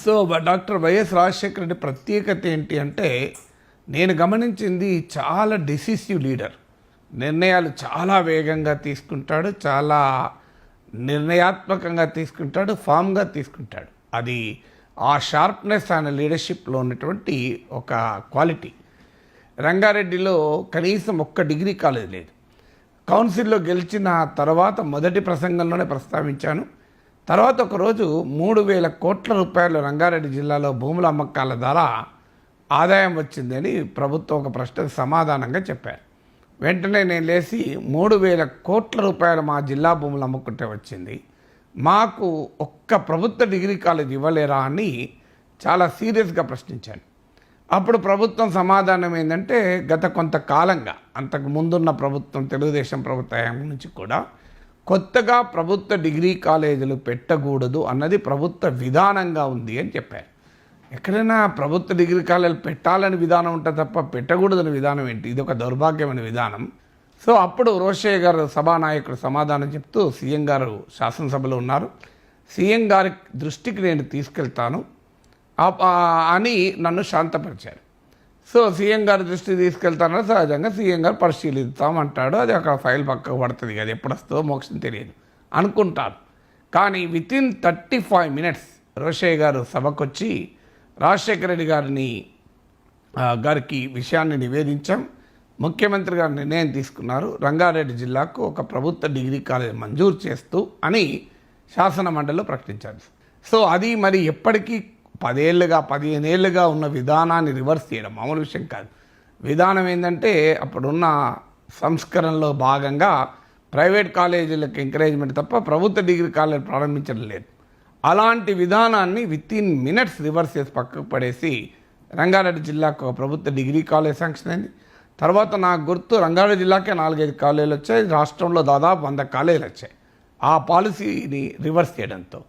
So doctor YS Rajasekhara Reddy ప్రత్యేకత ఏంటి అంటే, నేను గమనించింది చాలా డిసిసివ్ లీడర్. నిర్ణయాలు చాలా వేగంగా తీసుకుంటాడు, చాలా నిర్ణయాత్మకంగా తీసుకుంటాడు, ఫామ్గా తీసుకుంటాడు. అది ఆ షార్ప్నెస్ ఆయన లీడర్షిప్లో ఉన్నటువంటి ఒక క్వాలిటీ. రంగారెడ్డిలో కనీసం ఒక్క డిగ్రీ కాలేజ్ లేదు. కౌన్సిల్లో గెలిచిన తర్వాత మొదటి ప్రసంగంలోనే ప్రస్తావించాను. తర్వాత ఒకరోజు 3,000 కోట్ల రూపాయలు రంగారెడ్డి జిల్లాలో భూముల అమ్మకాల ద్వారా ఆదాయం వచ్చిందని ప్రభుత్వం ఒక ప్రశ్నకు సమాధానంగా చెప్పారు. వెంటనే నేను లేచి 3,000 కోట్ల రూపాయలు మా జిల్లా భూములు అమ్ముకుంటే వచ్చింది, మాకు ఒక్క ప్రభుత్వ డిగ్రీ కాలేజ్ ఇవ్వలేరా అని చాలా సీరియస్గా ప్రశ్నించాను. అప్పుడు ప్రభుత్వం సమాధానం ఏంటంటే, గత కొంతకాలంగా అంతకు ముందున్న ప్రభుత్వం తెలుగుదేశం ప్రభుత్వం నుంచి కూడా కొత్తగా ప్రభుత్వ డిగ్రీ కాలేజీలు పెట్టకూడదు అన్నది ప్రభుత్వ విధానంగా ఉంది అని చెప్పారు. ఎక్కడైనా ప్రభుత్వ డిగ్రీ కాలేజీలు పెట్టాలని విధానం ఉంటుంది తప్ప పెట్టకూడదని విధానం ఏంటి? ఇది ఒక దౌర్భాగ్యమైన విధానం. సో అప్పుడు రోషయ్య గారు సభానాయకుడు సమాధానం చెప్తూ, సీఎం గారు శాసనసభలో ఉన్నారు, సీఎం గారి దృష్టికి నేను తీసుకెళ్తాను అని నన్ను శాంతపరిచారు. సో సీఎం గారి దృష్టికి తీసుకెళ్తానని సహజంగా సీఎం గారు పరిశీలిస్తామంటాడు. అది ఒక ఫైల్ పక్కకు పడుతుంది, అది ఎప్పుడు వస్తుందో మోక్షం తెలియదు అనుకుంటాను. కానీ వితిన్ 35 minutes రోషయ్య గారు సభకొచ్చి రాజశేఖర రెడ్డి గారికి విషయాన్ని నివేదించాం. ముఖ్యమంత్రి గారు నిర్ణయం తీసుకున్నారు, రంగారెడ్డి జిల్లాకు ఒక ప్రభుత్వ డిగ్రీ కాలేజ్ మంజూరు చేస్తూ అని శాసన మండలిలో ప్రకటించారు. సో అది మరి ఎప్పటికీ 15 ఏళ్ళుగా ఉన్న విధానాన్ని రివర్స్ చేయడం మామూలు విషయం కాదు. విధానం ఏంటంటే, అప్పుడున్న సంస్కరణలో భాగంగా ప్రైవేట్ కాలేజీలకు ఎంకరేజ్మెంట్ తప్ప ప్రభుత్వ డిగ్రీ కాలేజ్ ప్రారంభించడం లేదు. అలాంటి విధానాన్ని వితిన్ మినిట్స్ రివర్స్ చేసి పక్కకు పడేసి రంగారెడ్డి జిల్లాకు ఒక ప్రభుత్వ డిగ్రీ కాలేజ్ శాంక్షన్ అయింది. తర్వాత నాకు గుర్తు రంగారెడ్డి జిల్లాకే 4-5 కాలేజీలు వచ్చాయి, రాష్ట్రంలో దాదాపు 100 కాలేజీలు వచ్చాయి ఆ పాలసీని రివర్స్ చేయడంతో.